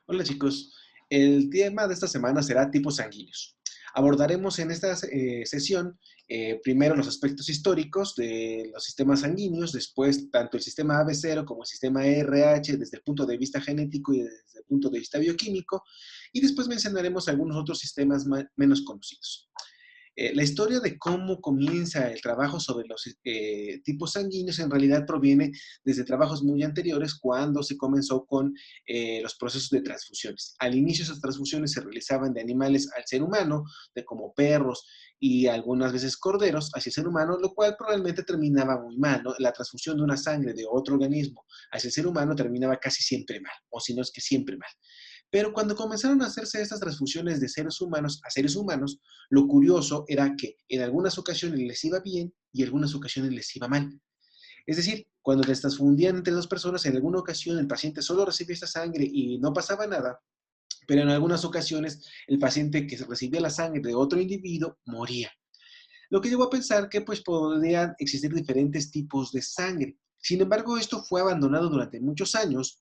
Hola chicos, el tema de esta semana será tipos sanguíneos. Abordaremos en esta sesión primero los aspectos históricos de los sistemas sanguíneos, después tanto el sistema AB0 como el sistema RH desde el punto de vista genético y desde el punto de vista bioquímico, y después mencionaremos algunos otros sistemas menos conocidos. La historia de cómo comienza el trabajo sobre los tipos sanguíneos en realidad proviene desde trabajos muy anteriores cuando se comenzó con los procesos de transfusiones. Al inicio esas transfusiones se realizaban de animales al ser humano, de como perros y algunas veces corderos hacia el ser humano, lo cual probablemente terminaba muy mal, ¿no? La transfusión de una sangre de otro organismo hacia el ser humano terminaba casi siempre mal, o si no es que siempre mal. Pero cuando comenzaron a hacerse estas transfusiones de seres humanos a seres humanos, lo curioso era que en algunas ocasiones les iba bien y en algunas ocasiones les iba mal. Es decir, cuando les transfundían entre dos personas, en alguna ocasión el paciente solo recibía esta sangre y no pasaba nada, pero en algunas ocasiones el paciente que recibía la sangre de otro individuo moría. Lo que llevó a pensar que pues podrían existir diferentes tipos de sangre. Sin embargo, esto fue abandonado durante muchos años,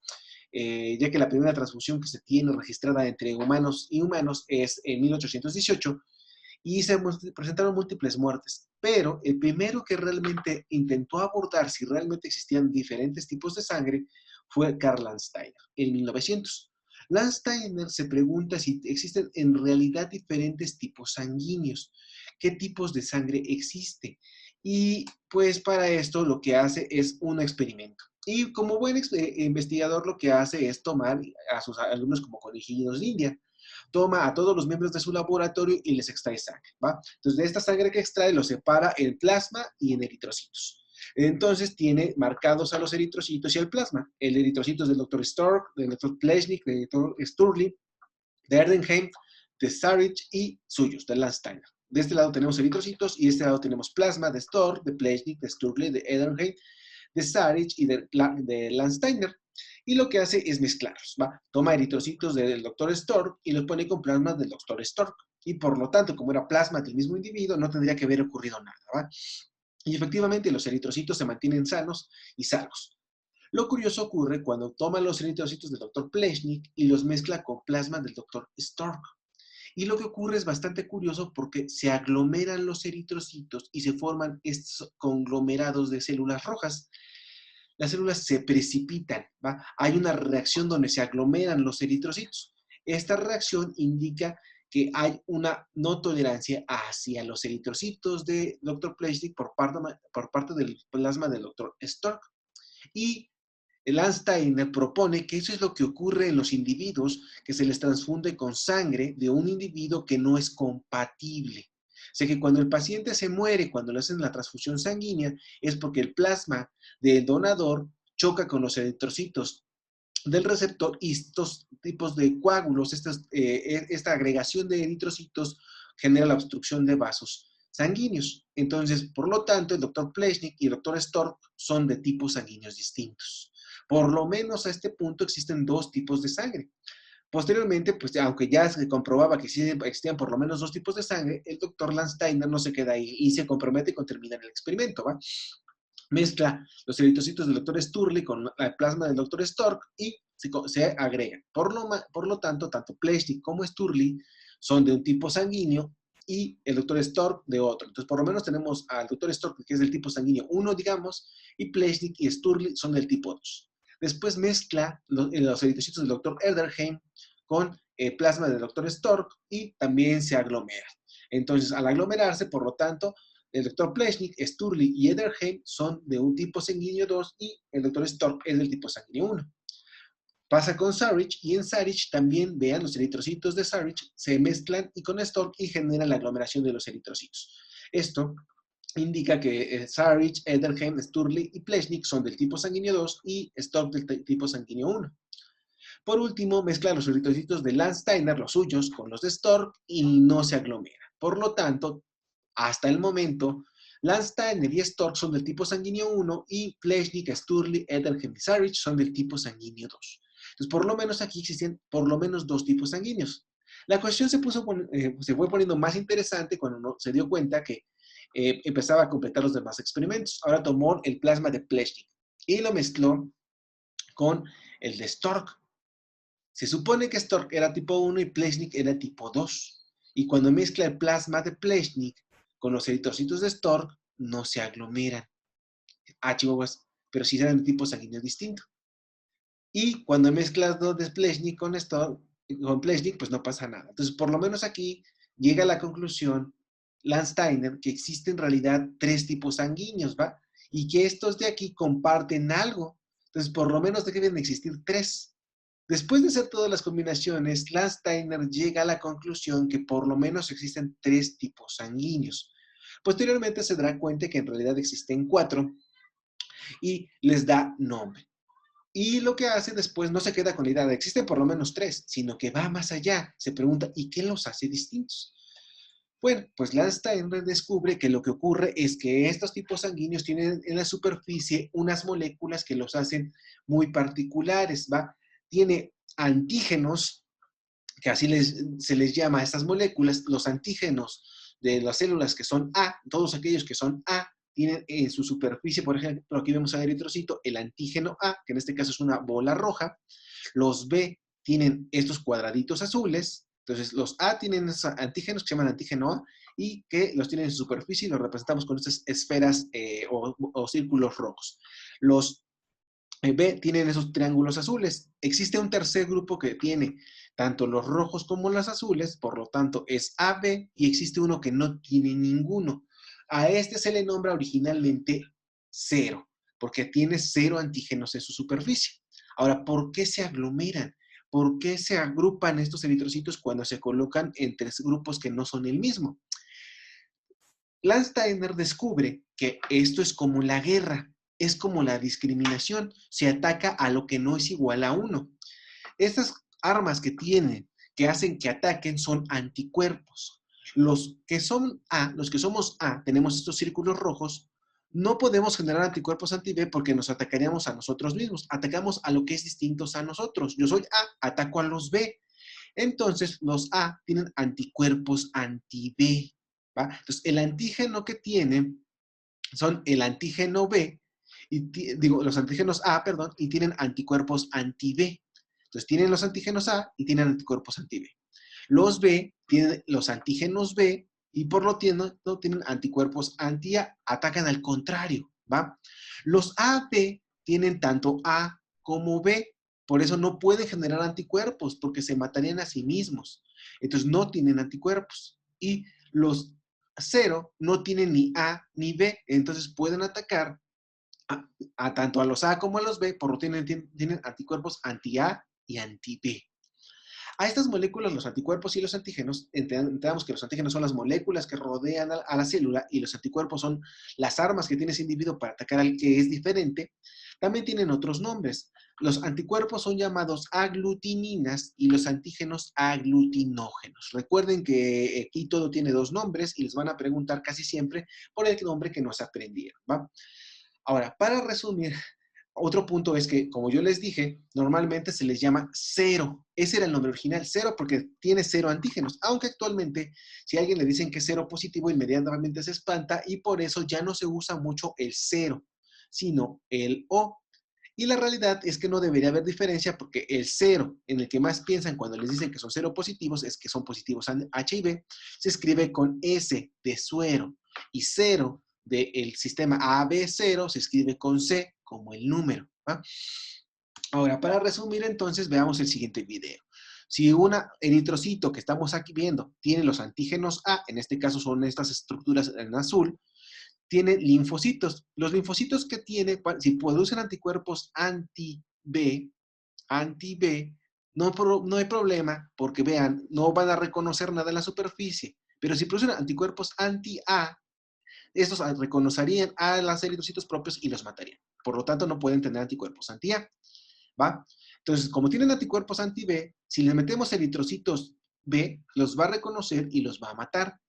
ya que la primera transfusión que se tiene registrada entre humanos y humanos es en 1818 y se presentaron múltiples muertes. Pero el primero que realmente intentó abordar si realmente existían diferentes tipos de sangre fue Karl Landsteiner en 1900. Landsteiner se pregunta si existen en realidad diferentes tipos sanguíneos. ¿Qué tipos de sangre existe? Y pues para esto lo que hace es un experimento. Y como buen investigador lo que hace es tomar a sus alumnos como conejillos de India. Toma a todos los miembros de su laboratorio y les extrae sangre, ¿va? Entonces, de esta sangre que extrae, lo separa en plasma y en eritrocitos. Entonces, tiene marcados a los eritrocitos y al plasma. El eritrocito es del doctor Stork, del doctor Pleshnik, del doctor Sturley, de Erdenheim, de Sarich y suyos, de Landsteiner. De este lado tenemos eritrocitos y de este lado tenemos plasma de Stork, de Pleshnik, de Sturley, de Erdenheim, de Sarich y de Landsteiner. Y lo que hace es mezclarlos, ¿va? Toma eritrocitos del doctor Stork y los pone con plasma del doctor Stork. Y por lo tanto, como era plasma del mismo individuo, no tendría que haber ocurrido nada, ¿va? Y efectivamente los eritrocitos se mantienen sanos y salvos. Lo curioso ocurre cuando toma los eritrocitos del doctor Pleshnik y los mezcla con plasma del doctor Stork. Y lo que ocurre es bastante curioso porque se aglomeran los eritrocitos y se forman estos conglomerados de células rojas. Las células se precipitan, ¿va? Hay una reacción donde se aglomeran los eritrocitos. Esta reacción indica que hay una no tolerancia hacia los eritrocitos de Dr. Pleshnik por parte del plasma del Dr. Stork. Y Landsteiner propone que eso es lo que ocurre en los individuos que se les transfunde con sangre de un individuo que no es compatible. O sea que cuando el paciente se muere, cuando le hacen la transfusión sanguínea, es porque el plasma del donador choca con los eritrocitos del receptor y estos tipos de coágulos, esta agregación de eritrocitos genera la obstrucción de vasos sanguíneos. Entonces, por lo tanto, el doctor Pleshnik y el doctor Stork son de tipos sanguíneos distintos. Por lo menos a este punto existen dos tipos de sangre. Posteriormente, pues aunque ya se comprobaba que sí existían por lo menos dos tipos de sangre, el doctor Landsteiner no se queda ahí y se compromete con terminar el experimento, ¿va? Mezcla los eritrocitos del doctor Sturley con el plasma del doctor Stork y se agregan. Por lo tanto, tanto Pleshnik como Sturley son de un tipo sanguíneo y el doctor Stork de otro. Entonces, por lo menos tenemos al doctor Stork, que es del tipo sanguíneo 1, digamos, y Pleshnik y Sturley son del tipo 2. Después mezcla los eritrocitos del doctor Erderheim con plasma del doctor Stork y también se aglomera. Entonces, al aglomerarse, por lo tanto, el doctor Pleshnik, Sturley y Ederheim son de un tipo sanguíneo 2 y el doctor Stork es del tipo sanguíneo 1. Pasa con Sarich y en Sarich también, vean, los eritrocitos de Sarich se mezclan y con Stork y generan la aglomeración de los eritrocitos. Esto indica que Sarich, Ederheim, Sturley y Pleshnik son del tipo sanguíneo 2 y Stork del tipo sanguíneo 1. Por último, mezcla los eritrocitos de Landsteiner, los suyos, con los de Stork y no se aglomera. Por lo tanto, hasta el momento, Landsteiner y Stork son del tipo sanguíneo 1 y Pleshnik, Sturley, Ederhem y Sarich son del tipo sanguíneo 2. Entonces, por lo menos aquí existen por lo menos dos tipos sanguíneos. La cuestión se fue poniendo más interesante cuando uno se dio cuenta que empezaba a completar los demás experimentos. Ahora tomó el plasma de Pleshnik y lo mezcló con el de Stork. Se supone que Stork era tipo 1 y Plečnik era tipo 2. Y cuando mezcla el plasma de Plečnik con los eritrocitos de Stork, no se aglomeran. Ah, chihuahuas, pero sí eran de tipo sanguíneo distinto. Y cuando mezclas dos de Plečnik con Stork, con Plečnik, pues no pasa nada. Entonces, por lo menos aquí llega a la conclusión Landsteiner que existen en realidad tres tipos sanguíneos, ¿va? Y que estos de aquí comparten algo. Entonces, por lo menos deben existir tres. Después de hacer todas las combinaciones, Landsteiner llega a la conclusión que por lo menos existen tres tipos sanguíneos. Posteriormente se dará cuenta que en realidad existen cuatro y les da nombre. Y lo que hace después no se queda con la idea de existen por lo menos tres, sino que va más allá. Se pregunta, ¿y qué los hace distintos? Bueno, pues Landsteiner descubre que lo que ocurre es que estos tipos sanguíneos tienen en la superficie unas moléculas que los hacen muy particulares, ¿va? Tiene antígenos, que así se les llama a estas moléculas, los antígenos de las células que son A, todos aquellos que son A, tienen en su superficie, por ejemplo, aquí vemos al eritrocito, el antígeno A, que en este caso es una bola roja, los B tienen estos cuadraditos azules, entonces los A tienen esos antígenos que se llaman antígeno A y que los tienen en su superficie y los representamos con estas esferas o círculos rojos. Los B tienen esos triángulos azules. Existe un tercer grupo que tiene tanto los rojos como los azules, por lo tanto es AB, y existe uno que no tiene ninguno. A este se le nombra originalmente cero, porque tiene cero antígenos en su superficie. Ahora, ¿por qué se aglomeran? ¿Por qué se agrupan estos eritrocitos cuando se colocan en tres grupos que no son el mismo? Landsteiner descubre que esto es como la guerra, es como la discriminación, se ataca a lo que no es igual a uno. Estas armas que tienen, que hacen que ataquen, son anticuerpos. Los que son A, los que somos A, tenemos estos círculos rojos, no podemos generar anticuerpos anti-B porque nos atacaríamos a nosotros mismos. Atacamos a lo que es distinto a nosotros. Yo soy A, ataco a los B. Entonces, los A tienen anticuerpos anti-B. ¿Va? Entonces, el antígeno que tienen son el antígeno B, digo, los antígenos A, perdón, y tienen anticuerpos anti-B. Entonces, tienen los antígenos A y tienen anticuerpos anti-B. Los B tienen los antígenos B y por lo tanto tienen anticuerpos anti-A, atacan al contrario, ¿va? Los AB tienen tanto A como B, por eso no pueden generar anticuerpos porque se matarían a sí mismos. Entonces no tienen anticuerpos. Y los cero no tienen ni A ni B, entonces pueden atacar a tanto a los A como a los B, por lo tanto tienen anticuerpos anti-A y anti-B. A estas moléculas, los anticuerpos y los antígenos, entendamos que los antígenos son las moléculas que rodean a la célula y los anticuerpos son las armas que tiene ese individuo para atacar al que es diferente, también tienen otros nombres. Los anticuerpos son llamados aglutininas y los antígenos aglutinógenos. Recuerden que aquí todo tiene dos nombres y les van a preguntar casi siempre por el nombre que nos aprendieron, ¿va? Ahora, para resumir, otro punto es que, como yo les dije, normalmente se les llama cero. Ese era el nombre original, cero, porque tiene cero antígenos. Aunque actualmente, si a alguien le dicen que es cero positivo, inmediatamente se espanta y por eso ya no se usa mucho el cero, sino el O. Y la realidad es que no debería haber diferencia porque el cero, en el que más piensan cuando les dicen que son cero positivos, es que son positivos H y B, se escribe con S de suero. Y cero del sistema AB0 se escribe con C como el número, ¿va? Ahora, para resumir entonces, veamos el siguiente video. Si un eritrocito que estamos aquí viendo tiene los antígenos A, en este caso son estas estructuras en azul, tiene linfocitos. Los linfocitos que tiene, si producen anticuerpos anti-B, no hay problema, porque vean, no van a reconocer nada en la superficie. Pero si producen anticuerpos anti-A, estos reconocerían a los eritrocitos propios y los matarían. Por lo tanto, no pueden tener anticuerpos anti-A, ¿va? Entonces, como tienen anticuerpos anti-B, si les metemos eritrocitos B, los va a reconocer y los va a matar.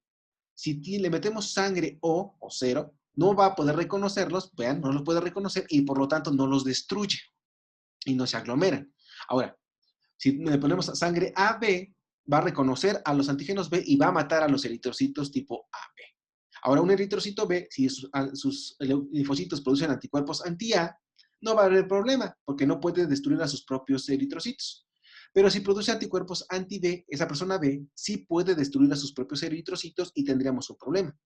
Si le metemos sangre o cero, no va a poder reconocerlos, vean, no los puede reconocer y por lo tanto no los destruye y no se aglomeran. Ahora, si le ponemos sangre AB, va a reconocer a los antígenos B y va a matar a los eritrocitos tipo AB. Ahora, un eritrocito B, si sus linfocitos producen anticuerpos anti-A, no va a haber problema, porque no puede destruir a sus propios eritrocitos. Pero si produce anticuerpos anti-B, esa persona B sí puede destruir a sus propios eritrocitos y tendríamos un problema.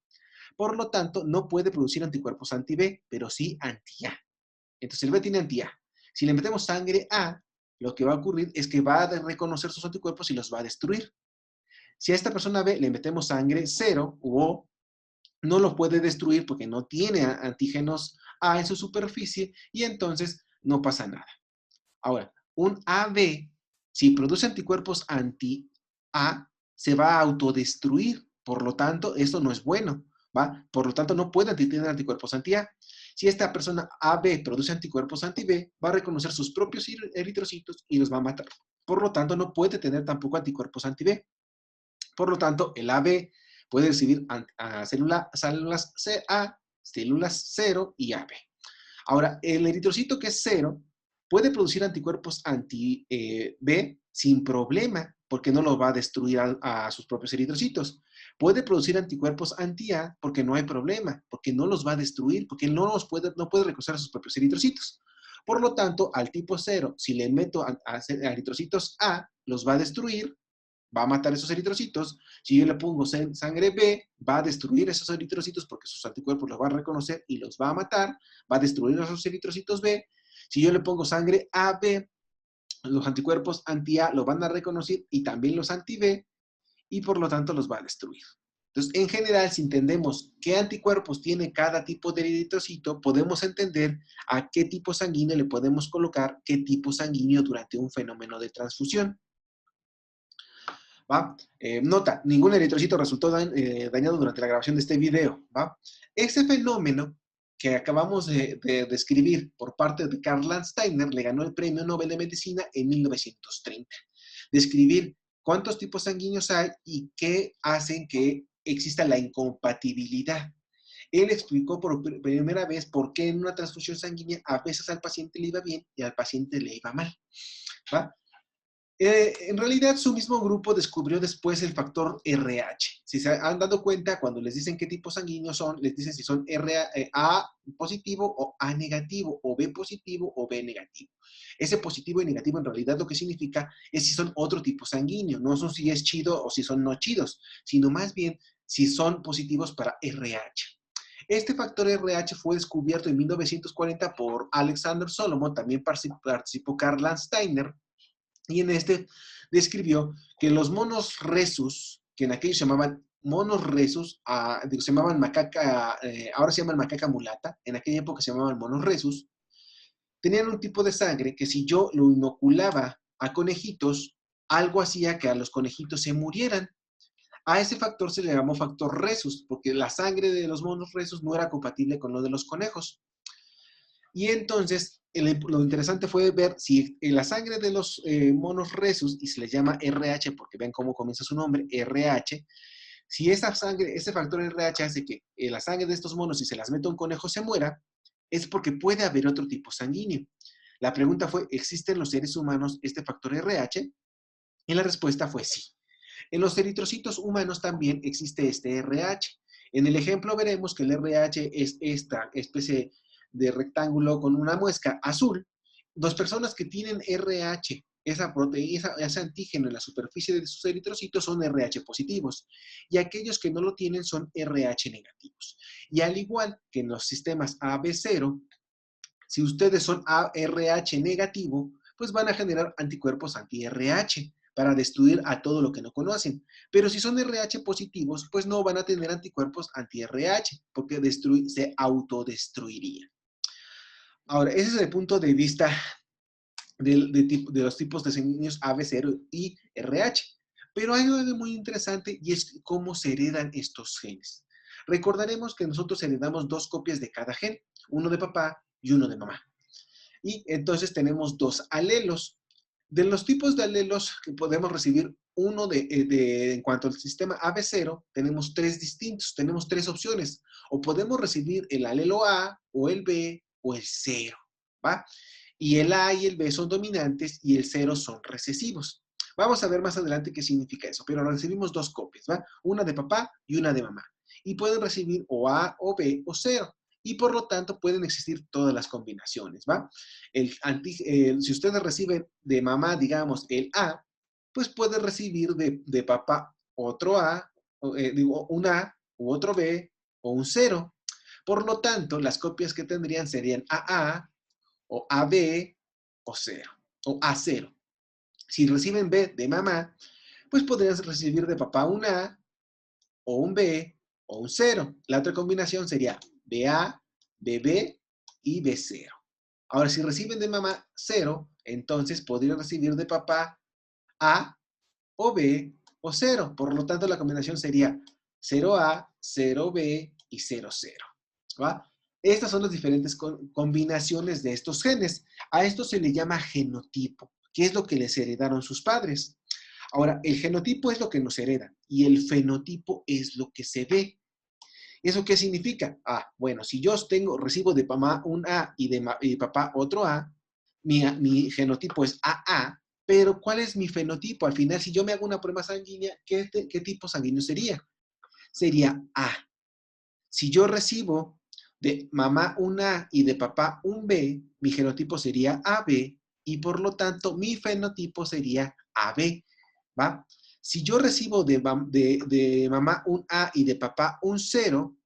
Por lo tanto, no puede producir anticuerpos anti-B, pero sí anti-A. Entonces, el B tiene anti-A. Si le metemos sangre A, lo que va a ocurrir es que va a reconocer sus anticuerpos y los va a destruir. Si a esta persona B le metemos sangre 0 u O, no lo puede destruir porque no tiene antígenos A en su superficie y entonces no pasa nada. Ahora, un AB, si produce anticuerpos anti-A, se va a autodestruir. Por lo tanto, esto no es bueno, ¿va? Por lo tanto, no puede tener anticuerpos anti-A. Si esta persona AB produce anticuerpos anti-B, va a reconocer sus propios eritrocitos y los va a matar. Por lo tanto, no puede tener tampoco anticuerpos anti-B. Por lo tanto, el AB puede recibir a células A, células 0 y AB. Ahora, el eritrocito que es 0 puede producir anticuerpos anti-B sin problema, porque no los va a destruir a sus propios eritrocitos. Puede producir anticuerpos anti-A porque no hay problema, porque no los va a destruir, porque no puede reconocer a sus propios eritrocitos. Por lo tanto, al tipo 0, si le meto a eritrocitos A, los va a destruir, va a matar esos eritrocitos. Si yo le pongo sangre B, va a destruir esos eritrocitos porque sus anticuerpos los va a reconocer y los va a matar, va a destruir esos eritrocitos B. Si yo le pongo sangre AB, los anticuerpos anti-A los van a reconocer y también los anti-B, y por lo tanto los va a destruir. Entonces, en general, si entendemos qué anticuerpos tiene cada tipo de eritrocito, podemos entender a qué tipo sanguíneo le podemos colocar qué tipo sanguíneo durante un fenómeno de transfusión. ¿Va? Nota, ningún eritrocito resultó dañado durante la grabación de este video, ¿va? Ese fenómeno que acabamos de describir por parte de Karl Landsteiner le ganó el Premio Nobel de Medicina en 1930. Describir cuántos tipos sanguíneos hay y qué hacen que exista la incompatibilidad. Él explicó por primera vez por qué en una transfusión sanguínea a veces al paciente le iba bien y al paciente le iba mal, ¿va? En realidad, su mismo grupo descubrió después el factor RH. Si se han dado cuenta, cuando les dicen qué tipo sanguíneo son, les dicen si son A positivo o A negativo, o B positivo o B negativo. Ese positivo y negativo en realidad lo que significa es si son otro tipo sanguíneo, no son si es chido o si son no chidos, sino más bien si son positivos para RH. Este factor RH fue descubierto en 1940 por Alexander Solomon, también participó Karl Landsteiner, y en este describió que los monos rhesus, que en aquellos se llamaban monos rhesus, se llamaban macaca, ahora se llaman macaca mulata, en aquella época se llamaban monos rhesus, tenían un tipo de sangre que si yo lo inoculaba a conejitos, algo hacía que a los conejitos se murieran. A ese factor se le llamó factor rhesus, porque la sangre de los monos rhesus no era compatible con lo de los conejos. Y entonces, lo interesante fue ver si en la sangre de los monos rhesus, y se les llama RH, porque vean cómo comienza su nombre, RH, si esa sangre, ese factor RH hace que la sangre de estos monos, si se las mete a un conejo, se muera, es porque puede haber otro tipo sanguíneo. La pregunta fue, ¿existe en los seres humanos este factor RH? Y la respuesta fue sí. En los eritrocitos humanos también existe este RH. En el ejemplo veremos que el RH es esta especie de rectángulo con una muesca azul. Dos personas que tienen RH, esa proteína, ese antígeno en la superficie de sus eritrocitos son RH positivos y aquellos que no lo tienen son RH negativos. Y al igual que en los sistemas AB0, si ustedes son ARH negativo, pues van a generar anticuerpos anti-RH para destruir a todo lo que no conocen. Pero si son RH positivos, pues no van a tener anticuerpos anti-RH, porque se autodestruiría. Ahora, ese es el punto de vista de los tipos de sanguíneos AB0 y RH. Pero hay algo muy interesante y es cómo se heredan estos genes. Recordaremos que nosotros heredamos dos copias de cada gen, uno de papá y uno de mamá. Y entonces tenemos dos alelos. De los tipos de alelos que podemos recibir, en cuanto al sistema AB0, tenemos tres distintos, tenemos tres opciones. O podemos recibir el alelo A, o el B, o el 0, ¿va? Y el A y el B son dominantes y el 0 son recesivos. Vamos a ver más adelante qué significa eso, pero recibimos dos copias, ¿va? Una de papá y una de mamá. Y pueden recibir o A, o B, o 0. y por lo tanto pueden existir todas las combinaciones, ¿va? Si ustedes reciben de mamá, digamos, el A, pues puede recibir de papá otro A, digo, un A, u otro B, o un cero. Por lo tanto, las copias que tendrían serían AA, o AB, o cero, o A0. Si reciben B de mamá, pues podrían recibir de papá un A, o un B, o un cero. La otra combinación sería BA, BB y B0. Ahora, si reciben de mamá cero, entonces podrían recibir de papá A, o B, o cero. Por lo tanto, la combinación sería 0A, 0B y 00. ¿Va? Estas son las diferentes combinaciones de estos genes. A esto se le llama genotipo, que es lo que les heredaron sus padres. Ahora, el genotipo es lo que nos hereda y el fenotipo es lo que se ve. ¿Eso qué significa? Bueno, si yo recibo de mamá un A y de papá otro A, mi genotipo es AA, pero ¿cuál es mi fenotipo? Al final, si yo me hago una prueba sanguínea, ¿qué tipo sanguíneo sería? Sería A. Si yo recibo de mamá un A y de papá un B, mi genotipo sería AB y por lo tanto mi fenotipo sería AB, ¿va? Si yo recibo de mamá un A y de papá un cero,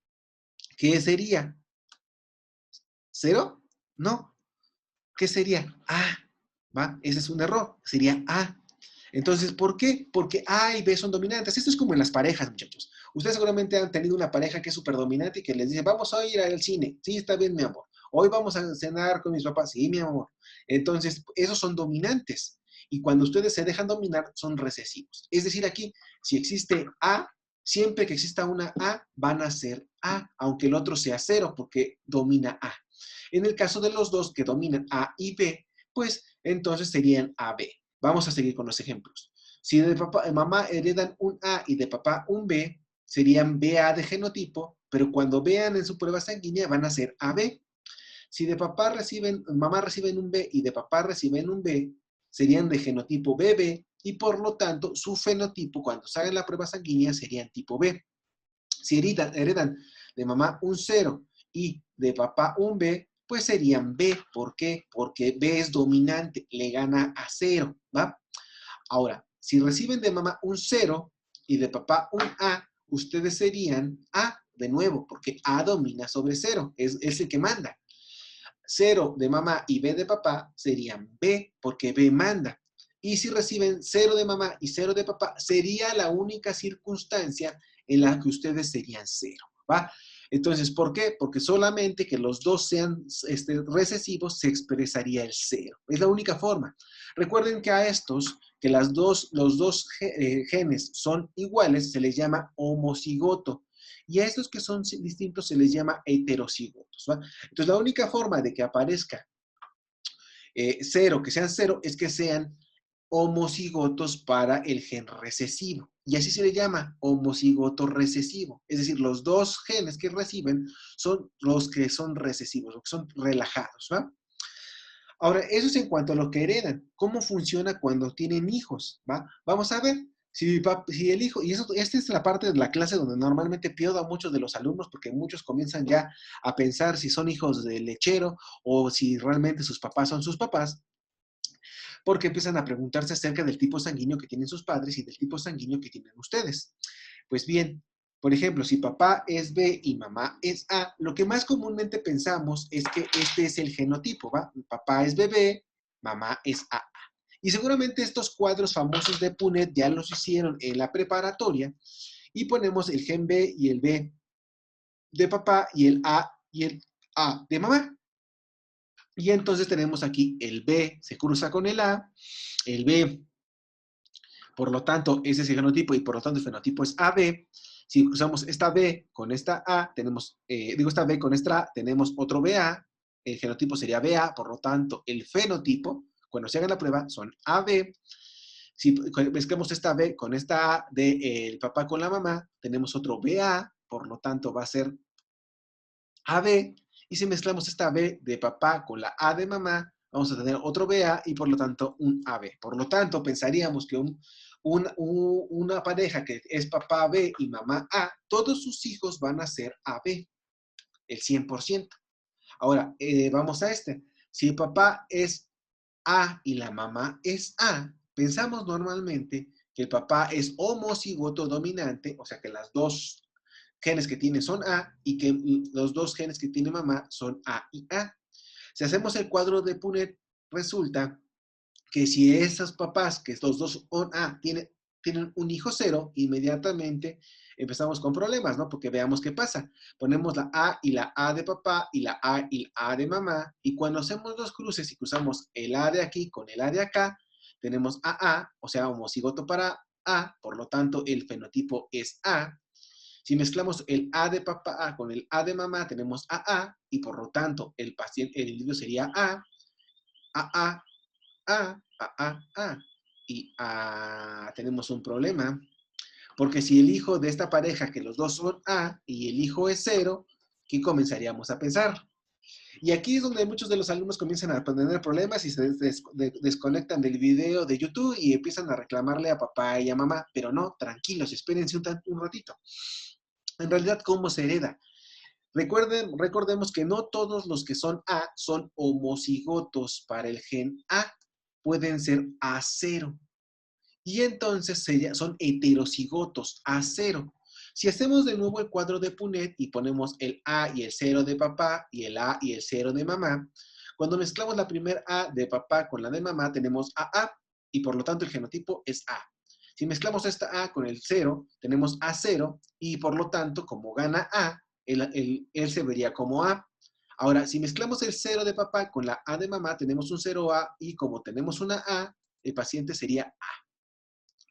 ¿qué sería? ¿Cero? No. ¿Qué sería? A, ¿va? Ese es un error. Sería A. Entonces, ¿por qué? Porque A y B son dominantes. Esto es como en las parejas, muchachos. Ustedes seguramente han tenido una pareja que es súper dominante y que les dice, vamos a ir al cine. Sí, está bien, mi amor. Hoy vamos a cenar con mis papás. Sí, mi amor. Entonces, esos son dominantes. Y cuando ustedes se dejan dominar, son recesivos. Es decir, aquí, si existe A, siempre que exista una A, van a ser A, aunque el otro sea cero, porque domina A. En el caso de los dos que dominan A y B, pues entonces serían AB. Vamos a seguir con los ejemplos. Si de mamá heredan un A y de papá un B, serían BA de genotipo, pero cuando vean en su prueba sanguínea van a ser AB. Si de mamá reciben un B y de papá reciben un B, serían de genotipo BB y por lo tanto su fenotipo cuando salga la prueba sanguínea serían tipo B. Si heredan de mamá un 0 y de papá un B, pues serían B. ¿Por qué? Porque B es dominante, le gana a 0, ¿va? Ahora, si reciben de mamá un 0 y de papá un A, ustedes serían A de nuevo, porque A domina sobre 0, es el que manda. 0 de mamá y B de papá serían B, porque B manda. Y si reciben 0 de mamá y 0 de papá, sería la única circunstancia en la que ustedes serían 0, ¿va? Entonces, ¿por qué? Porque solamente que los dos sean recesivos se expresaría el 0. Es la única forma. Recuerden que a estos, que los dos genes son iguales, se les llama homocigoto. Y a estos que son distintos se les llama heterocigotos, ¿va? Entonces, la única forma de que aparezca 0, que sean 0, es que sean homocigotos para el gen recesivo. Y así se le llama homocigoto recesivo. Es decir, los dos genes que reciben son los que son recesivos, los que son relajados, ¿va? Ahora, eso es en cuanto a lo que heredan. ¿Cómo funciona cuando tienen hijos? ¿Va? Vamos a ver. Si el hijo, y esta es la parte de la clase donde normalmente pierdo a muchos de los alumnos porque muchos comienzan ya a pensar si son hijos de lechero o si realmente sus papás son sus papás, porque empiezan a preguntarse acerca del tipo sanguíneo que tienen sus padres y del tipo sanguíneo que tienen ustedes. Pues bien, por ejemplo, si papá es B y mamá es A, lo que más comúnmente pensamos es que este es el genotipo, ¿va? Papá es BB, mamá es AA. Y seguramente estos cuadros famosos de Punnett ya los hicieron en la preparatoria y ponemos el gen B y el B de papá y el A de mamá. Y entonces tenemos aquí el B se cruza con el A, el B, por lo tanto, ese es el genotipo y por lo tanto el fenotipo es AB. Si cruzamos esta B con esta A, tenemos, esta B con esta A, tenemos otro BA, el genotipo sería BA, por lo tanto, el fenotipo, cuando se haga la prueba, son AB. Si mezclamos esta B con esta A del papá con la mamá, tenemos otro BA, por lo tanto va a ser AB. Y si mezclamos esta B de papá con la A de mamá, vamos a tener otro BA y por lo tanto un AB. Por lo tanto, pensaríamos que una pareja que es papá B y mamá A, todos sus hijos van a ser AB. el 100%. Ahora, vamos a este. Si el papá es A y la mamá es A, pensamos normalmente que el papá es homocigoto dominante, o sea que las dos genes que tiene son A y que los dos genes que tiene mamá son A y A. Si hacemos el cuadro de Punnett, resulta que si esos papás, que los dos son A, tienen un hijo cero, inmediatamente empezamos con problemas, ¿no? Porque veamos qué pasa. Ponemos la A y la A de papá y la A y la A de mamá, y cuando hacemos los cruces y cruzamos el A de aquí con el A de acá, tenemos AA, o sea, homocigoto para A, por lo tanto, el fenotipo es A. Si mezclamos el A de papá con el A de mamá, tenemos AA, y por lo tanto, el individuo sería AA, A. Y tenemos un problema, porque si el hijo de esta pareja, que los dos son A, y el hijo es cero, ¿qué comenzaríamos a pensar? Y aquí es donde muchos de los alumnos comienzan a tener problemas y se desconectan del video de YouTube y empiezan a reclamarle a papá y a mamá, pero no, tranquilos, espérense un ratito. En realidad, ¿cómo se hereda? Recordemos que no todos los que son A son homocigotos para el gen A, pueden ser A0. Y entonces son heterocigotos A0. Si hacemos de nuevo el cuadro de Punnett y ponemos el A y el 0 de papá y el A y el 0 de mamá, cuando mezclamos la primera A de papá con la de mamá tenemos AA y por lo tanto el genotipo es A. Si mezclamos esta A con el 0, tenemos A0 y por lo tanto como gana A, él se vería como A. Ahora, si mezclamos el 0 de papá con la A de mamá, tenemos un 0A y como tenemos una A, el paciente sería A.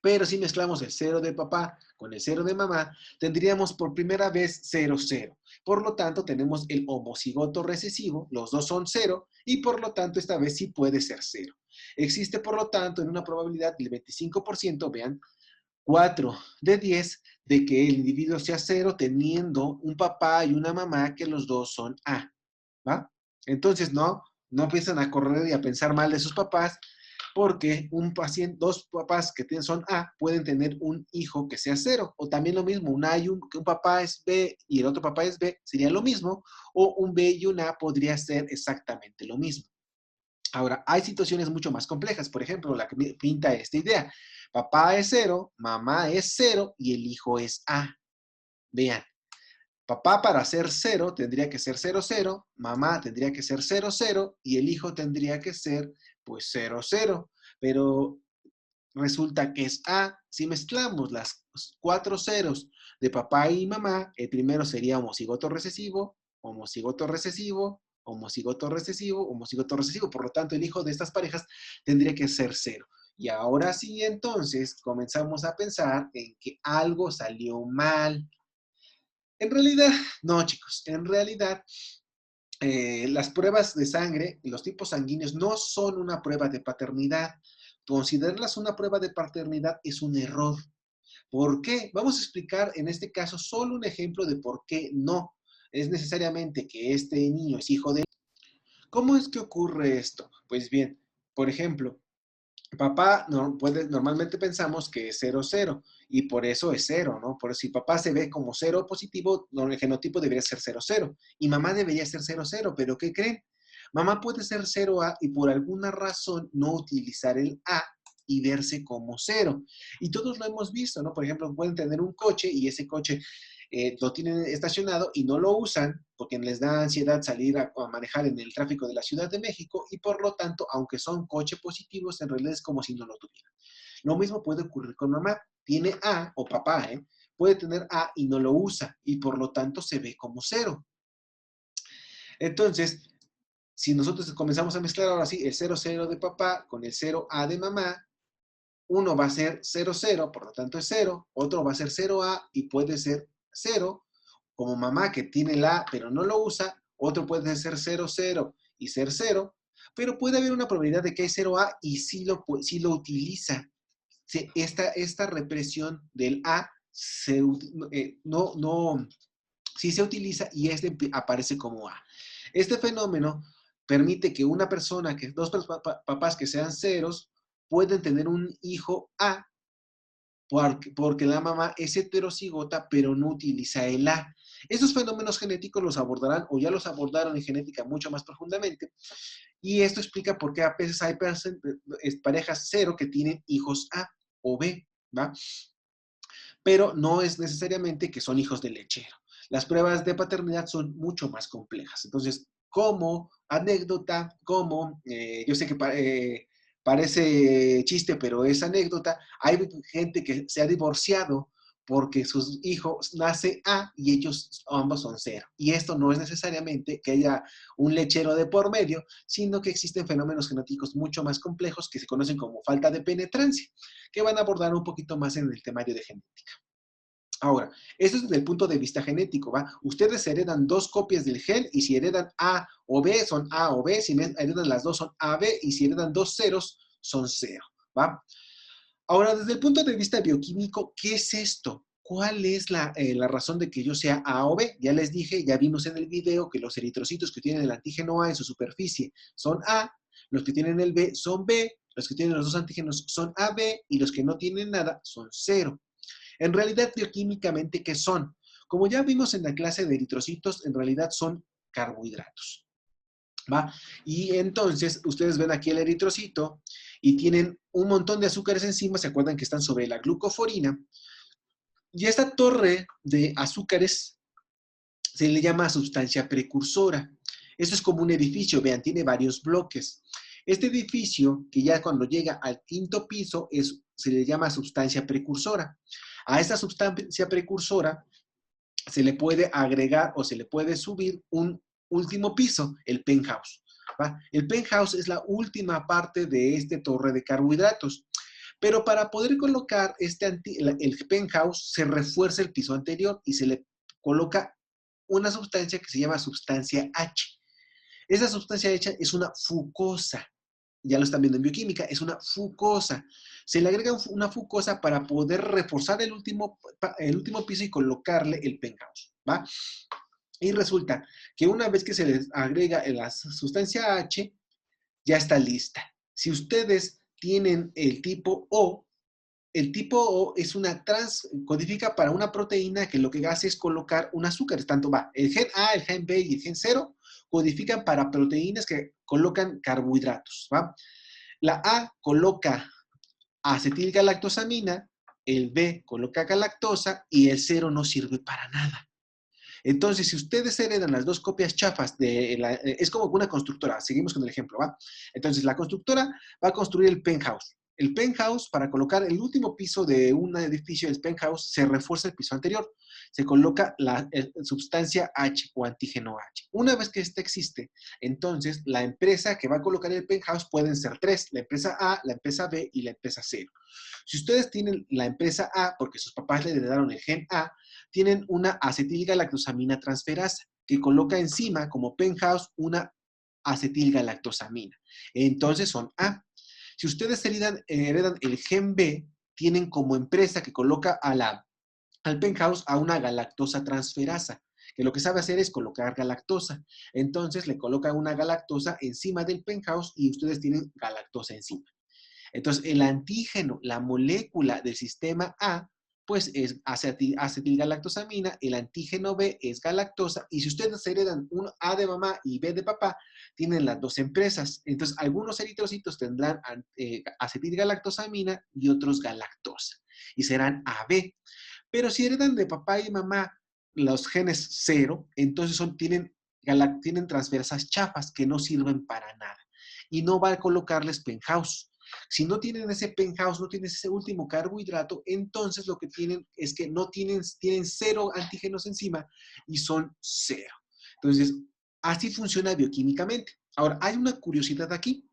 Pero si mezclamos el 0 de papá con el 0 de mamá, tendríamos por primera vez 0, 0. Por lo tanto, tenemos el homocigoto recesivo, los dos son 0, y por lo tanto, esta vez sí puede ser 0. Existe, por lo tanto, en una probabilidad del 25%, vean, 4 de 10, de que el individuo sea 0 teniendo un papá y una mamá que los dos son A, ¿va? Entonces, no empiezan a correr y a pensar mal de sus papás, porque dos papás que son A pueden tener un hijo que sea 0, o también lo mismo, que un papá es B y el otro papá es B, sería lo mismo, o un B y un A podría ser exactamente lo mismo. Ahora, hay situaciones mucho más complejas, por ejemplo, la que pinta esta idea. Papá es 0, mamá es 0 y el hijo es A. Vean, papá para ser 0 tendría que ser 0, 0, mamá tendría que ser 0, 0 y el hijo tendría que ser pues 0, 0. Pero resulta que es A. Si mezclamos las 4 ceros de papá y mamá, el primero sería homocigoto recesivo, homocigoto recesivo, homocigoto recesivo, homocigoto recesivo. Por lo tanto, el hijo de estas parejas tendría que ser 0. Y ahora sí, entonces, comenzamos a pensar en que algo salió mal. En realidad, no, chicos, en realidad, las pruebas de sangre, los tipos sanguíneos, no son una prueba de paternidad. Considerarlas una prueba de paternidad es un error. ¿Por qué? Vamos a explicar en este caso solo un ejemplo de por qué no es necesariamente que este niño es hijo de... ¿Cómo es que ocurre esto? Pues bien, por ejemplo, papá normalmente pensamos que es 0, 0 y por eso es 0, ¿no? Por si papá se ve como 0 positivo, el genotipo debería ser 0, 0 y mamá debería ser 0, 0, pero ¿qué creen? Mamá puede ser 0A y por alguna razón no utilizar el A y verse como 0. Y todos lo hemos visto, ¿no? Por ejemplo, pueden tener un coche y ese coche lo tienen estacionado y no lo usan porque les da ansiedad salir a manejar en el tráfico de la Ciudad de México y por lo tanto, aunque son coche positivos, en realidad es como si no lo tuvieran. Lo mismo puede ocurrir con mamá. Tiene A, o papá, puede tener A y no lo usa y por lo tanto se ve como 0. Entonces, si nosotros comenzamos a mezclar ahora sí el 0, 0 de papá con el 0A de mamá, uno va a ser 0, 0, por lo tanto es 0, otro va a ser 0A y puede ser 0, como mamá que tiene la A pero no lo usa, otro puede ser 0, 0 y ser 0, pero puede haber una probabilidad de que hay 0A y sí lo utiliza. Esta represión del A sí se utiliza y aparece como A. Este fenómeno permite que una persona, que dos papás que sean ceros, pueden tener un hijo A porque la mamá es heterocigota, pero no utiliza el A. Estos fenómenos genéticos los abordarán o ya los abordaron en genética mucho más profundamente, y esto explica por qué a veces hay parejas cero que tienen hijos A o B, ¿va? Pero no es necesariamente que son hijos de lechero. Las pruebas de paternidad son mucho más complejas. Entonces, como anécdota, yo sé que parece chiste, pero es anécdota, hay gente que se ha divorciado porque sus hijos nace A y ellos ambos son cero. Y esto no es necesariamente que haya un lechero de por medio, sino que existen fenómenos genéticos mucho más complejos que se conocen como falta de penetrancia, que van a abordar un poquito más en el temario de genética. Ahora, esto es desde el punto de vista genético, ¿va? Ustedes heredan dos copias del gen y si heredan A o B son A o B, si heredan las dos son AB y si heredan dos ceros son cero, ¿va? Ahora, desde el punto de vista bioquímico, ¿qué es esto? ¿Cuál es la razón de que yo sea A o B? Ya les dije, ya vimos en el video que los eritrocitos que tienen el antígeno A en su superficie son A, los que tienen el B son B, los que tienen los dos antígenos son AB y los que no tienen nada son cero. En realidad, bioquímicamente, ¿qué son? Como ya vimos en la clase de eritrocitos, en realidad son carbohidratos, ¿va? Y entonces, ustedes ven aquí el eritrocito y tienen un montón de azúcares encima, ¿se acuerdan que están sobre la glucoforina? Y esta torre de azúcares se le llama sustancia precursora. Eso es como un edificio, vean, tiene varios bloques. Este edificio, que ya cuando llega al quinto piso, se le llama sustancia precursora. A esta sustancia precursora se le puede agregar o se le puede subir un último piso, el penthouse, ¿va? El penthouse es la última parte de este torre de carbohidratos. Pero para poder colocar el penthouse, se refuerza el piso anterior y se le coloca una sustancia que se llama sustancia H. Esa sustancia H es una fucosa. Ya lo están viendo en bioquímica, es una fucosa. Se le agrega una fucosa para poder reforzar el último piso y colocarle el penthouse, ¿va? Y resulta que una vez que se les agrega la sustancia H, ya está lista. Si ustedes tienen el tipo O es codifica para una proteína que lo que hace es colocar un azúcar. Tanto va, el gen A, el gen B y el gen 0 codifican para proteínas que colocan carbohidratos, ¿va? La A coloca acetilgalactosamina, el B coloca galactosa y el 0 no sirve para nada. Entonces, si ustedes heredan las dos copias chafas es como una constructora, seguimos con el ejemplo, ¿va? Entonces, la constructora va a construir el penthouse. El penthouse, para colocar el último piso de un edificio del penthouse, se refuerza el piso anterior. Se coloca la sustancia H o antígeno H. Una vez que esta existe, entonces la empresa que va a colocar el penthouse pueden ser tres: la empresa A, la empresa B y la empresa 0. Si ustedes tienen la empresa A, porque sus papás le heredaron el gen A, tienen una acetilgalactosamina transferasa que coloca encima como penthouse una acetilgalactosamina. Entonces son A. Si ustedes heredan el gen B, tienen como empresa que coloca al penthouse a una galactosa transferasa, que lo que sabe hacer es colocar galactosa. Entonces le coloca una galactosa encima del penthouse y ustedes tienen galactosa encima. Entonces, el antígeno, la molécula del sistema A, pues es acetilgalactosamina, el antígeno B es galactosa, y si ustedes heredan un A de mamá y B de papá, tienen las dos empresas. Entonces, algunos eritrocitos tendrán acetilgalactosamina y otros galactosa, y serán AB. Pero si heredan de papá y mamá los genes 0, entonces tienen transversas chafas que no sirven para nada, y no va a colocarles penthouse. Si no tienen ese penthouse, no tienen ese último carbohidrato, entonces lo que tienen es que tienen 0 antígenos encima y son 0. Entonces, así funciona bioquímicamente. Ahora, hay una curiosidad aquí.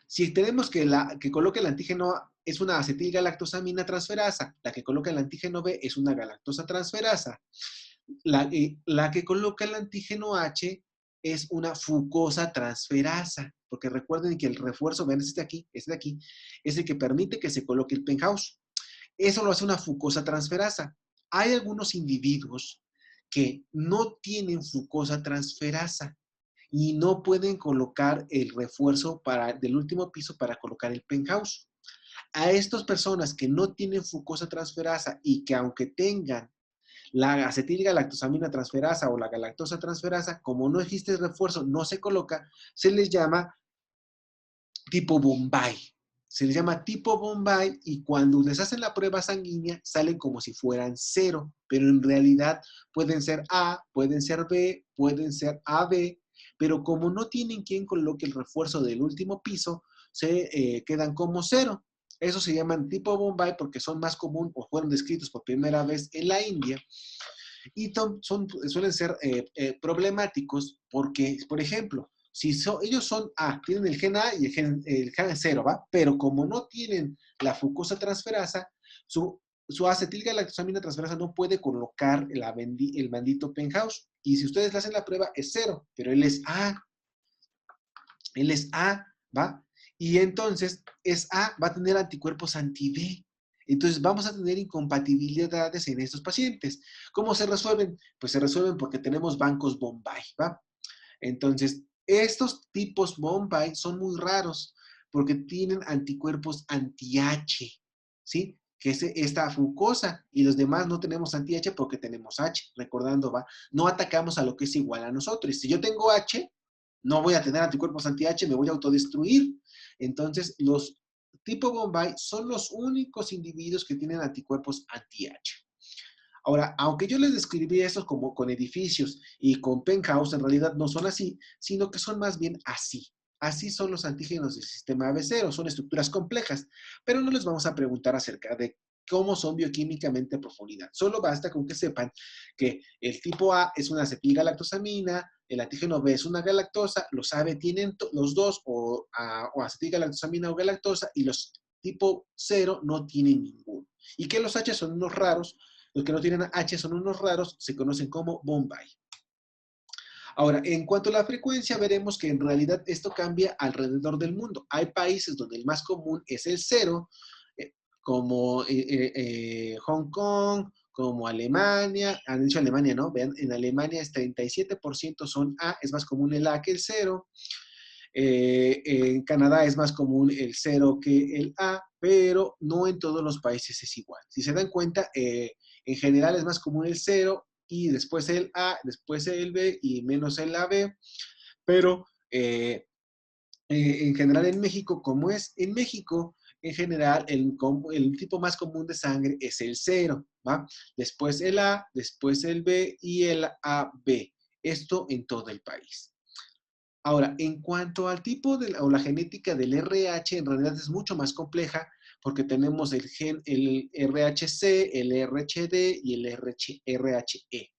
Si tenemos que la que coloca el antígeno A es una acetilgalactosamina transferasa, la que coloca el antígeno B es una galactosa transferasa, la que coloca el antígeno H es una fucosa transferasa, porque recuerden que el refuerzo, vean, este de aquí, es el que permite que se coloque el penthouse. Eso lo hace una fucosa transferasa. Hay algunos individuos que no tienen fucosa transferasa y no pueden colocar el refuerzo del último piso para colocar el penthouse. A estas personas que no tienen fucosa transferasa y que aunque tengan La acetilgalactosamina transferasa o la galactosa transferasa, como no existe refuerzo, no se coloca, se les llama tipo Bombay. Se les llama tipo Bombay y cuando les hacen la prueba sanguínea salen como si fueran cero, pero en realidad pueden ser A, pueden ser B, pueden ser AB, pero como no tienen quien coloque el refuerzo del último piso, se quedan como cero. Eso se llaman tipo Bombay porque son más común o fueron descritos por primera vez en la India y suelen ser problemáticos porque, por ejemplo, si ellos son A, tienen el gen A y el gen 0, ¿va? Pero como no tienen la fucosa transferasa, su acetilgalactosamina transferasa no puede colocar el bandito penthouse. Y si ustedes le hacen la prueba, es cero, pero él es A, ¿va? Y entonces es A, va a tener anticuerpos anti-B. Entonces vamos a tener incompatibilidades en estos pacientes. ¿Cómo se resuelven? Pues se resuelven porque tenemos bancos Bombay, ¿va? Entonces, estos tipos Bombay son muy raros porque tienen anticuerpos anti-H, ¿sí? Que es esta fucosa y los demás no tenemos anti-H porque tenemos H, recordando, ¿va? No atacamos a lo que es igual a nosotros. Si yo tengo H, no voy a tener anticuerpos anti-H, me voy a autodestruir. Entonces, los tipo Bombay son los únicos individuos que tienen anticuerpos anti-H. Ahora, aunque yo les describí estos como con edificios y con penthouse, en realidad no son así, sino que son más bien así. Así son los antígenos del sistema AB0, son estructuras complejas, pero no les vamos a preguntar acerca de cómo son bioquímicamente a profundidad. Solo basta con que sepan que el tipo A es una acetilgalactosamina, el antígeno B es una galactosa, los AB tienen los dos o acetilgalactosamina o galactosa y los tipo 0 no tienen ninguno. Y que los H son unos raros, los que no tienen H son unos raros, se conocen como Bombay. Ahora, en cuanto a la frecuencia, veremos que en realidad esto cambia alrededor del mundo. Hay países donde el más común es el cero, como Hong Kong, como Alemania, han dicho Alemania, ¿no? Vean, en Alemania es 37% son A, es más común el A que el cero. En Canadá es más común el cero que el A, pero no en todos los países es igual. Si se dan cuenta, en general es más común el cero y después el A, después el B y menos el AB, pero en general en México, como es en México, en general el tipo más común de sangre es el cero, ¿va? Después el A, después el B y el AB. Esto en todo el país. Ahora, en cuanto al tipo o la genética del RH, en realidad es mucho más compleja porque tenemos el RHC, el RHD y el RHE.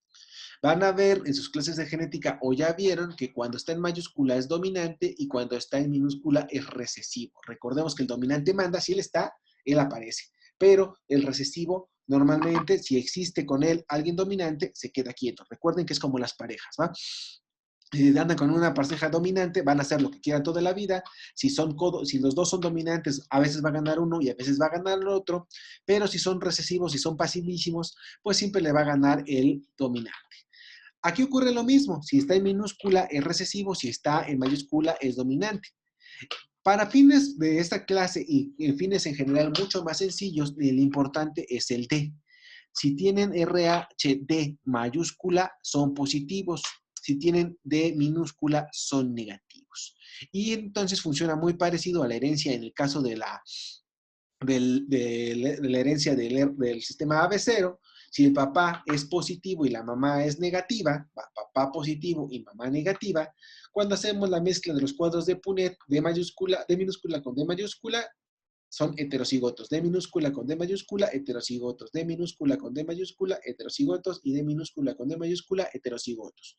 Van a ver en sus clases de genética o ya vieron que cuando está en mayúscula es dominante y cuando está en minúscula es recesivo. Recordemos que el dominante manda, si él está, él aparece. Pero el recesivo, normalmente, si existe con él alguien dominante, se queda quieto. Recuerden que es como las parejas, ¿va? Andan con una pareja dominante, van a hacer lo que quieran toda la vida. Si los dos son dominantes, a veces va a ganar uno y a veces va a ganar el otro. Pero si son recesivos, si son pasivísimos, pues siempre le va a ganar el dominante. Aquí ocurre lo mismo. Si está en minúscula es recesivo, si está en mayúscula es dominante. Para fines de esta clase y en fines en general mucho más sencillos, el importante es el D. Si tienen RHD mayúscula, son positivos. Si tienen D minúscula, son negativos. Y entonces funciona muy parecido a la herencia en el caso de la herencia del sistema AB0. Si el papá es positivo y la mamá es negativa, papá positivo y mamá negativa, cuando hacemos la mezcla de los cuadros de Punnett, D minúscula con D mayúscula, son heterocigotos. D minúscula con D mayúscula, heterocigotos. D minúscula con D mayúscula, heterocigotos. Y D minúscula con D mayúscula, heterocigotos.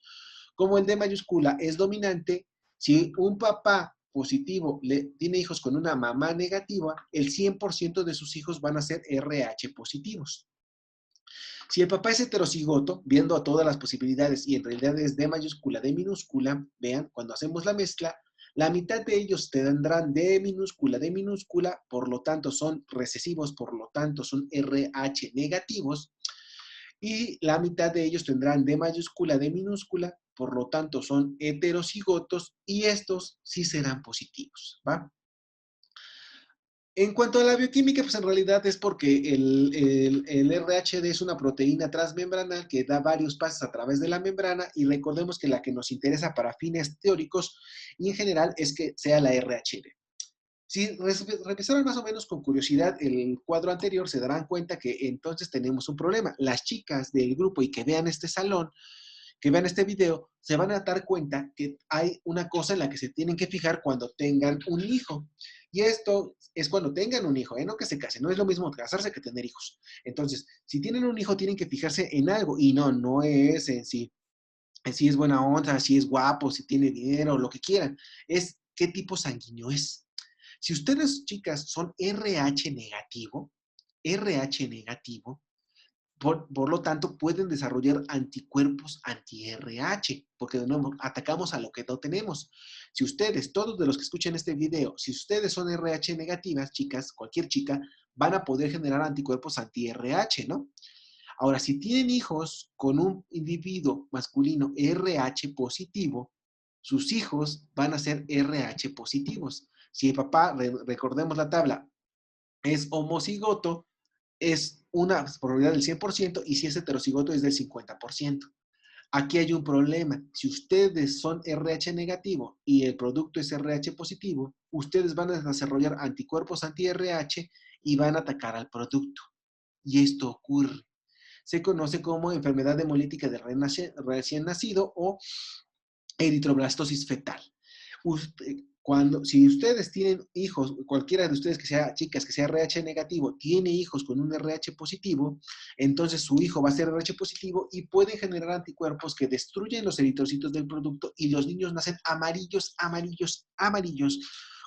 Como el D mayúscula es dominante, si un papá positivo tiene hijos con una mamá negativa, el 100% de sus hijos van a ser RH positivos. Si el papá es heterocigoto, viendo a todas las posibilidades y en realidad es D mayúscula, D minúscula, vean, cuando hacemos la mezcla, la mitad de ellos tendrán D minúscula, por lo tanto son recesivos, por lo tanto son RH negativos, y la mitad de ellos tendrán D mayúscula, D minúscula, por lo tanto son heterocigotos, y estos sí serán positivos, ¿va? En cuanto a la bioquímica, pues en realidad es porque el RHD es una proteína transmembranal que da varios pasos a través de la membrana y recordemos que la que nos interesa para fines teóricos y en general es que sea la RHD. Si revisaron más o menos con curiosidad el cuadro anterior, se darán cuenta que entonces tenemos un problema. Las chicas del grupo y que vean este salón, que vean este video, se van a dar cuenta que hay una cosa en la que se tienen que fijar cuando tengan un hijo. Y esto es cuando tengan un hijo, no que se casen. No es lo mismo casarse que tener hijos. Entonces, si tienen un hijo, tienen que fijarse en algo. Y no es en si es buena onda, si es guapo, si tiene dinero, lo que quieran. Es qué tipo sanguíneo es. Si ustedes, chicas, son RH negativo, por lo tanto, pueden desarrollar anticuerpos anti-RH, porque de nuevo atacamos a lo que no tenemos. Si ustedes, todos de los que escuchen este video, si ustedes son RH negativas, chicas, cualquier chica, van a poder generar anticuerpos anti-RH, ¿no? Ahora, si tienen hijos con un individuo masculino RH positivo, sus hijos van a ser RH positivos. Si el papá, recordemos la tabla, es homocigoto, es una probabilidad del 100% y si es heterocigoto es del 50%. Aquí hay un problema. Si ustedes son RH negativo y el producto es RH positivo, ustedes van a desarrollar anticuerpos anti-RH y van a atacar al producto. Y esto ocurre. Se conoce como enfermedad hemolítica del recién nacido o eritroblastosis fetal. Si ustedes tienen hijos, cualquiera de ustedes que sea chicas, que sea RH negativo, tiene hijos con un RH positivo, entonces su hijo va a ser RH positivo y pueden generar anticuerpos que destruyen los eritrocitos del producto y los niños nacen amarillos, amarillos, amarillos,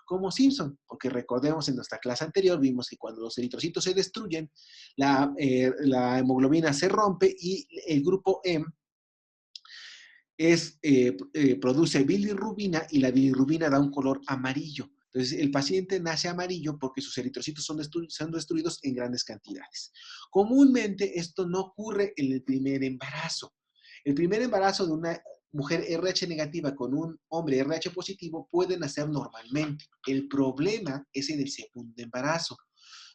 como Simpson, porque recordemos en nuestra clase anterior vimos que cuando los eritrocitos se destruyen, la hemoglobina se rompe y el grupo M produce bilirrubina y la bilirrubina da un color amarillo. Entonces, el paciente nace amarillo porque sus eritrocitos son destruidos en grandes cantidades. Comúnmente, esto no ocurre en el primer embarazo. El primer embarazo de una mujer RH negativa con un hombre RH positivo puede nacer normalmente. El problema es en el segundo embarazo.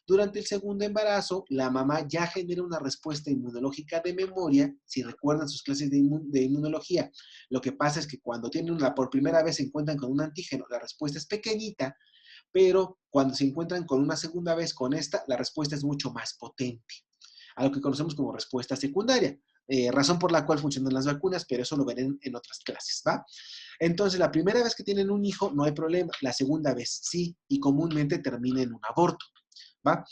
Durante el segundo embarazo, la mamá ya genera una respuesta inmunológica de memoria, si recuerdan sus clases de inmunología. Lo que pasa es que cuando tienen por primera vez se encuentran con un antígeno, la respuesta es pequeñita, pero cuando se encuentran con una segunda vez con esta, la respuesta es mucho más potente, a lo que conocemos como respuesta secundaria. Razón por la cual funcionan las vacunas, pero eso lo verán en otras clases, ¿va? Entonces, la primera vez que tienen un hijo no hay problema, la segunda vez sí, y comúnmente termina en un aborto, ¿va?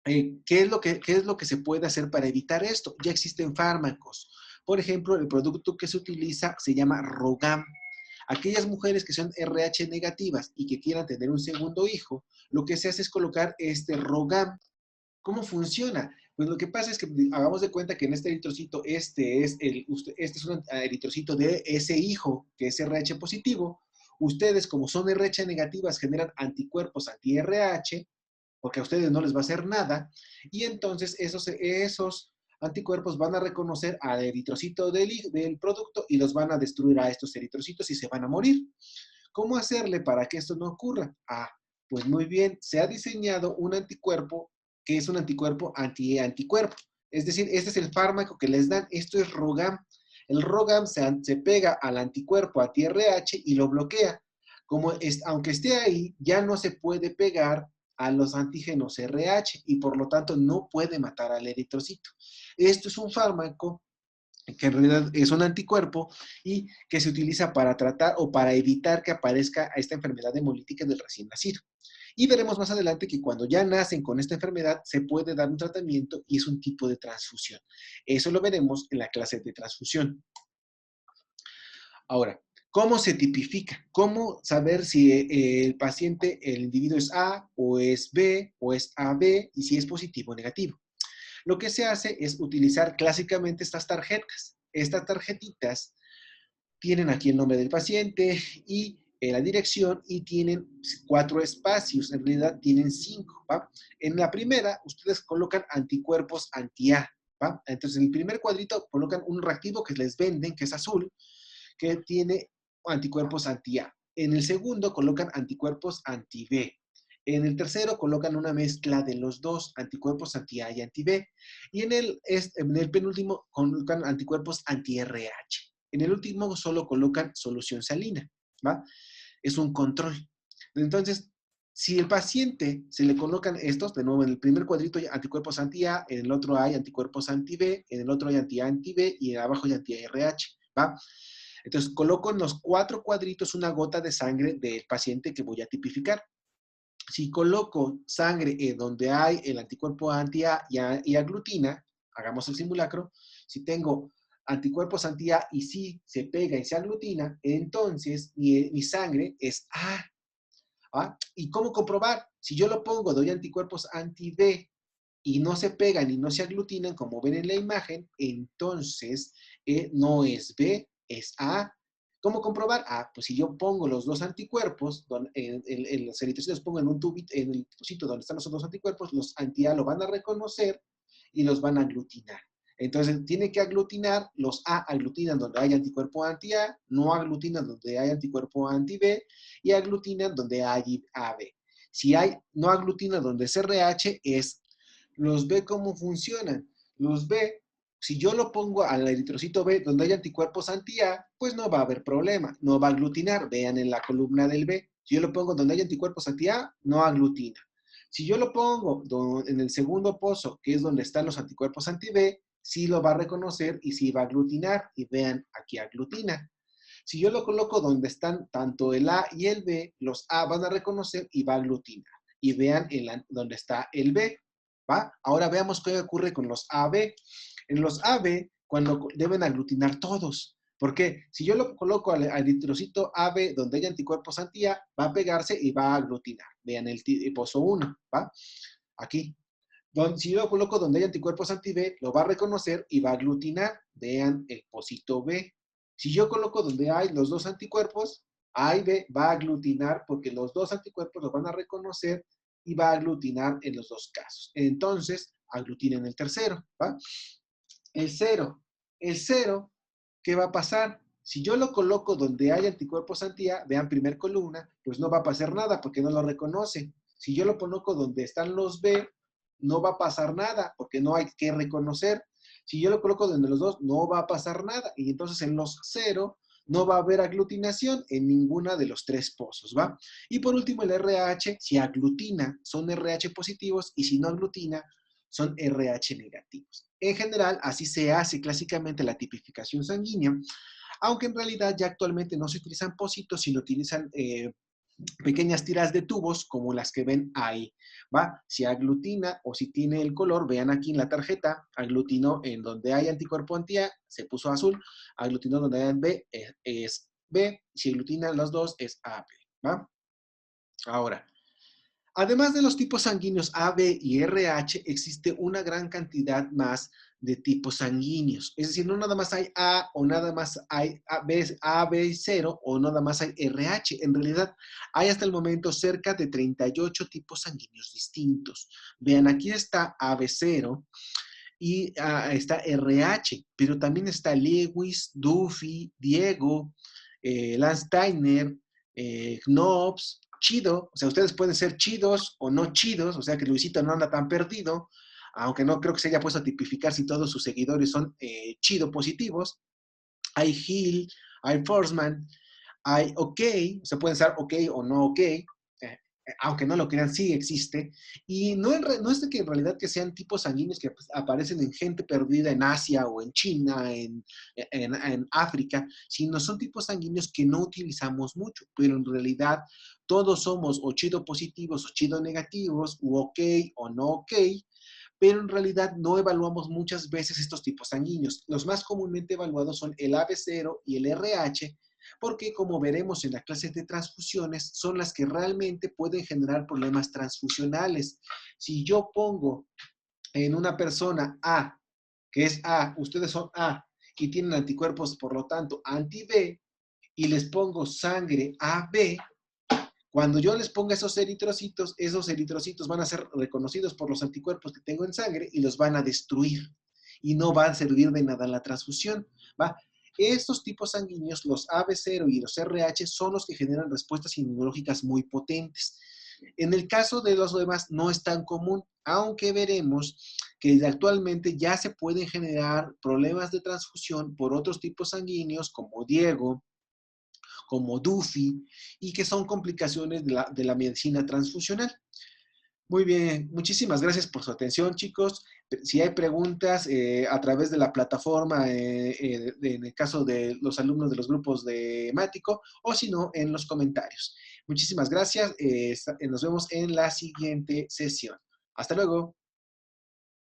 ¿Qué es lo que se puede hacer para evitar esto? Ya existen fármacos. Por ejemplo, el producto que se utiliza se llama Rogam. Aquellas mujeres que son RH negativas y que quieran tener un segundo hijo, lo que se hace es colocar este Rogam. ¿Cómo funciona? Pues lo que pasa es que hagamos de cuenta que en este eritrocito, este es un eritrocito de ese hijo que es RH positivo. Ustedes, como son RH negativas, generan anticuerpos anti-RH, porque a ustedes no les va a hacer nada, y entonces esos anticuerpos van a reconocer al eritrocito del producto y los van a destruir a estos eritrocitos y se van a morir. ¿Cómo hacerle para que esto no ocurra? Pues muy bien, se ha diseñado un anticuerpo que es un anticuerpo anti-anticuerpo. Es decir, este es el fármaco que les dan, esto es Rogam. El Rogam se pega al anticuerpo anti-RH y lo bloquea. Aunque esté ahí, ya no se puede pegar a los antígenos RH y por lo tanto no puede matar al eritrocito. Esto es un fármaco que en realidad es un anticuerpo y que se utiliza para tratar o para evitar que aparezca esta enfermedad hemolítica del recién nacido. Y veremos más adelante que cuando ya nacen con esta enfermedad se puede dar un tratamiento y es un tipo de transfusión. Eso lo veremos en la clase de transfusión. Ahora, ¿cómo se tipifica? ¿Cómo saber si el paciente, el individuo es A o es B o es AB y si es positivo o negativo? Lo que se hace es utilizar clásicamente estas tarjetas. Estas tarjetitas tienen aquí el nombre del paciente y la dirección y tienen 4 espacios, en realidad tienen 5, ¿va? En la primera, ustedes colocan anticuerpos anti-A, ¿va? Entonces, en el primer cuadrito colocan un reactivo que les venden, que es azul, que tiene anticuerpos anti-A. En el segundo colocan anticuerpos anti-B. En el tercero colocan una mezcla de los dos, anticuerpos anti-A y anti-B. Y en el penúltimo colocan anticuerpos anti-RH. En el último solo colocan solución salina, ¿va? Es un control. Entonces, si el paciente se le colocan estos, de nuevo en el primer cuadrito hay anticuerpos anti-A, en el otro hay anticuerpos anti-B, en el otro hay anti-A, anti-B y abajo hay anti-RH, ¿va? Entonces, coloco en los 4 cuadritos una gota de sangre del paciente que voy a tipificar. Si coloco sangre donde hay el anticuerpo anti-A y aglutina, hagamos el simulacro, si tengo anticuerpos anti-A y sí se pega y se aglutina, entonces mi sangre es A. ¿Ah? ¿Y cómo comprobar? Si yo lo pongo, doy anticuerpos anti-B y no se pegan y no se aglutinan, como ven en la imagen, entonces no es B, es A. ¿Cómo comprobar? Ah, pues si yo pongo los dos anticuerpos, en los eritrocitos pongo en un tubito, en el pocito donde están los dos anticuerpos, los anti-A lo van a reconocer y los van a aglutinar. Entonces, tiene que aglutinar, los A aglutinan donde hay anticuerpo anti-A, no aglutinan donde hay anticuerpo anti-B y aglutinan donde hay AB. Si hay no aglutina donde es RH, es los B, ¿cómo funcionan? Los B, si yo lo pongo al eritrocito B donde hay anticuerpos anti-A, pues no va a haber problema, no va a aglutinar. Vean en la columna del B. Si yo lo pongo donde hay anticuerpos anti-A, no aglutina. Si yo lo pongo en el segundo pozo, que es donde están los anticuerpos anti-B, sí lo va a reconocer y sí va a aglutinar. Y vean, aquí aglutina. Si yo lo coloco donde están tanto el A y el B, los A van a reconocer y va a aglutinar. Y vean donde está el B, ¿va? Ahora veamos qué ocurre con los AB. En los AB, cuando deben aglutinar todos. ¿Por qué? Si yo lo coloco al eritrocito AB donde hay anticuerpos anti-A, va a pegarse y va a aglutinar. Vean el pozo 1, ¿va? Aquí. Si yo lo coloco donde hay anticuerpos anti-B, lo va a reconocer y va a aglutinar. Vean el pocito B. Si yo coloco donde hay los dos anticuerpos, A y B, va a aglutinar porque los dos anticuerpos lo van a reconocer y va a aglutinar en los dos casos. Entonces, aglutina en el tercero, ¿va? El cero. El cero, ¿qué va a pasar? Si yo lo coloco donde hay anticuerpos anti-A, vean primer columna, pues no va a pasar nada porque no lo reconoce. Si yo lo coloco donde están los B, no va a pasar nada porque no hay que reconocer. Si yo lo coloco donde los dos, no va a pasar nada. Y entonces en los cero no va a haber aglutinación en ninguna de los tres pozos, ¿va? Y por último el RH, si aglutina, son RH positivos y si no aglutina, son RH negativos. En general, así se hace clásicamente la tipificación sanguínea, aunque en realidad ya actualmente no se utilizan pocitos, sino utilizan pequeñas tiras de tubos como las que ven ahí, ¿va? Si aglutina o si tiene el color, vean aquí en la tarjeta, aglutinó en donde hay anticuerpo anti-A, se puso azul, aglutinó donde hay B, es B, si aglutina los dos es AB, ¿va? Ahora, además de los tipos sanguíneos AB y RH, existe una gran cantidad más de tipos sanguíneos. Es decir, no nada más hay A o nada más hay AB0 o nada más hay RH. En realidad, hay hasta el momento cerca de 38 tipos sanguíneos distintos. Vean, aquí está AB0 y está RH, pero también está Lewis, Duffy, Diego, Lance Steiner, Knobs, Chido. O sea, ustedes pueden ser chidos o no chidos, o sea que Luisito no anda tan perdido, aunque no creo que se haya puesto a tipificar si todos sus seguidores son chido positivos. Hay Hill, hay Forsman, hay OK, o sea, pueden ser OK o no OK, aunque no lo crean, sí existe. Y no es de que en realidad que sean tipos sanguíneos que pues, aparecen en gente perdida en Asia o en China, en África, sino son tipos sanguíneos que no utilizamos mucho, pero en realidad todos somos o chido positivos o chido negativos, u OK o no OK, pero en realidad no evaluamos muchas veces estos tipos sanguíneos. Los más comúnmente evaluados son el AB0 y el RH, porque como veremos en la clase de transfusiones, son las que realmente pueden generar problemas transfusionales. Si yo pongo en una persona A, que es A, ustedes son A, y tienen anticuerpos, por lo tanto, anti-B, y les pongo sangre AB, cuando yo les ponga esos eritrocitos van a ser reconocidos por los anticuerpos que tengo en sangre y los van a destruir. Y no va a servir de nada la transfusión, ¿va? Estos tipos sanguíneos, los AB0 y los RH, son los que generan respuestas inmunológicas muy potentes. En el caso de los demás no es tan común, aunque veremos que actualmente ya se pueden generar problemas de transfusión por otros tipos sanguíneos como Diego, como Duffy, y que son complicaciones de la medicina transfusional. Muy bien, muchísimas gracias por su atención, chicos. Si hay preguntas a través de la plataforma, en el caso de los alumnos de los grupos de Mático, o si no, en los comentarios. Muchísimas gracias. Nos vemos en la siguiente sesión. Hasta luego.